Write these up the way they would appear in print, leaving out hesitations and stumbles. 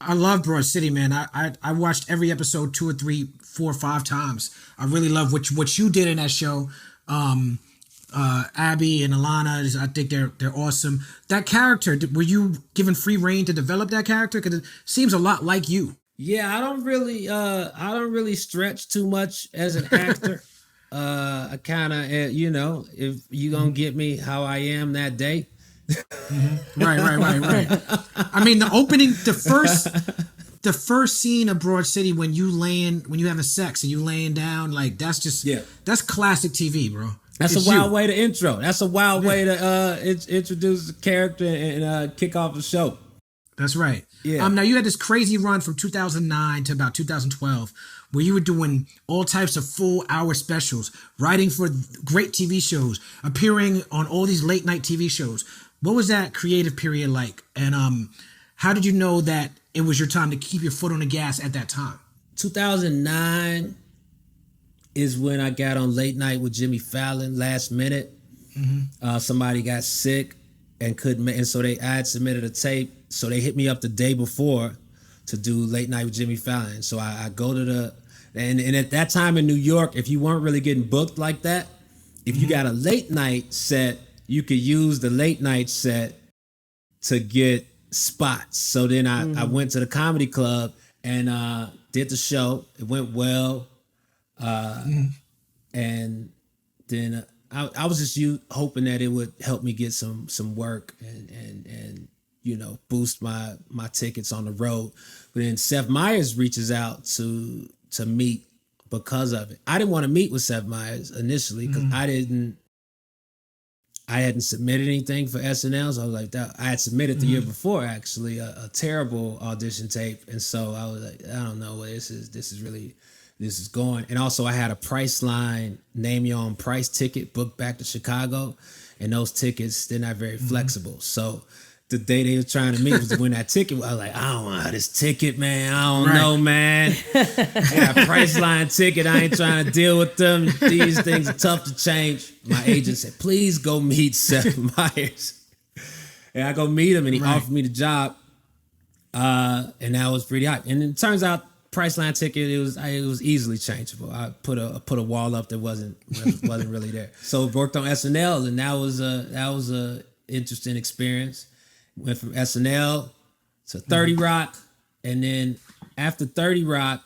I love Broad City, man. I watched every episode 2 or 3, 4 or 5 times. I really love what you did in that show. Abby and Alana, I think they're awesome. That character, were you given free reign to develop that character? Because it seems a lot like you. Yeah, I don't really stretch too much as an actor. I kind of, if you gonna get me how I am that day. Mm-hmm. Right. I mean, the first scene of Broad City when you having sex and you laying down, like that's classic TV, bro. That's a wild way to intro. That's a wild way to introduce the character and kick off the show. That's right. Yeah. Now you had this crazy run from 2009 to about 2012 where you were doing all types of full hour specials, writing for great TV shows, appearing on all these late night TV shows. What was that creative period like? And how did you know that it was your time to keep your foot on the gas at that time? 2009 is when I got on Late Night with Jimmy Fallon last minute. Mm-hmm. Somebody got sick and couldn't make, and so I had submitted a tape. So they hit me up the day before to do Late Night with Jimmy Fallon. So I go to and at that time in New York, if you weren't really getting booked like that, if you got a late night set, you could use the late night set to get spots. So then I went to the comedy club and did the show. It went well. And then I was just hoping that it would help me get some work and boost my tickets on the road. But then Seth Meyers reaches out to meet because of it. I didn't want to meet with Seth Meyers initially because I hadn't submitted anything for SNL. So I was like, I had submitted the year before actually a terrible audition tape. And so I was like, I don't know where this is going. And also I had a Priceline name your own price ticket booked back to Chicago. And those tickets, they're not very flexible. So the day they were trying to meet was to win that ticket. I was like, I don't want this ticket, man. I don't know, man. I got a Priceline ticket. I ain't trying to deal with them. These things are tough to change. My agent said, please go meet Seth Meyers. And I go meet him and he offered me the job. And that was pretty hot. And it turns out Priceline ticket, it was easily changeable. I put a wall up that wasn't really there. So worked on SNL, and that was a interesting experience. Went from SNL to 30 Rock, and then after 30 Rock,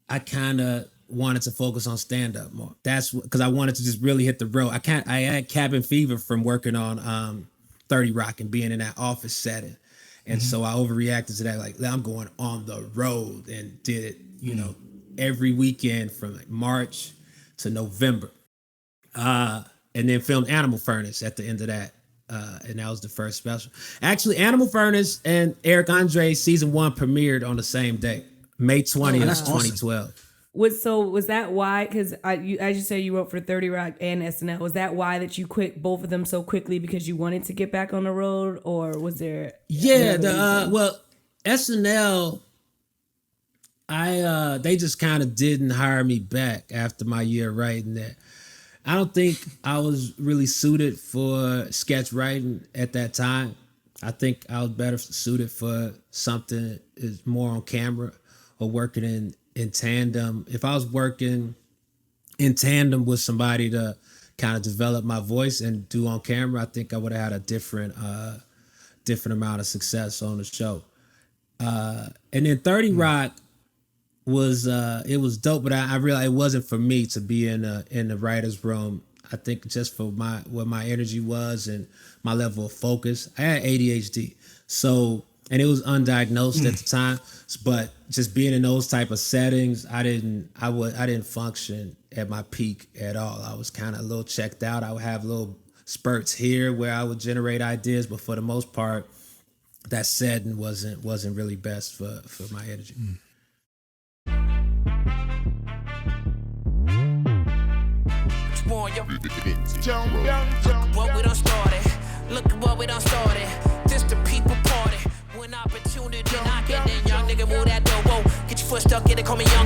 I kind of wanted to focus on stand-up more. That's because I wanted to just really hit the road. I had cabin fever from working on 30 Rock and being in that office setting. And so I overreacted to that, like I'm going on the road, and did it, every weekend from like March to November. And then filmed Animal Furnace at the end of that. And that was the first special. Actually, Animal Furnace and Eric Andre season 1 premiered on the same day, May 20th, 2012. Was that why? Because as you say, you wrote for 30 Rock and SNL. Was that why that you quit both of them so quickly because you wanted to get back on the road, or was there? Yeah, SNL. They just kind of didn't hire me back after my year writing there. I don't think I was really suited for sketch writing at that time. I think I was better suited for something that is more on camera or working in tandem. If I was working in tandem with somebody to kind of develop my voice and do on camera, I think I would have had a different amount of success on the show. And then 30 Rock was it was dope, but I realized it wasn't for me to be in the writer's room. I think just for what my energy was and my level of focus. I had ADHD, so, and it was undiagnosed at the time. But just being in those type of settings, I didn't function at my peak at all. I was kind of a little checked out. I would have little spurts here where I would generate ideas, but for the most part, that setting wasn't really best for my energy. What we done started. Look at what we done started. This the people party. When opportunity knocking, then young nigga move that door. Whoa, get your foot stuck in it, call me young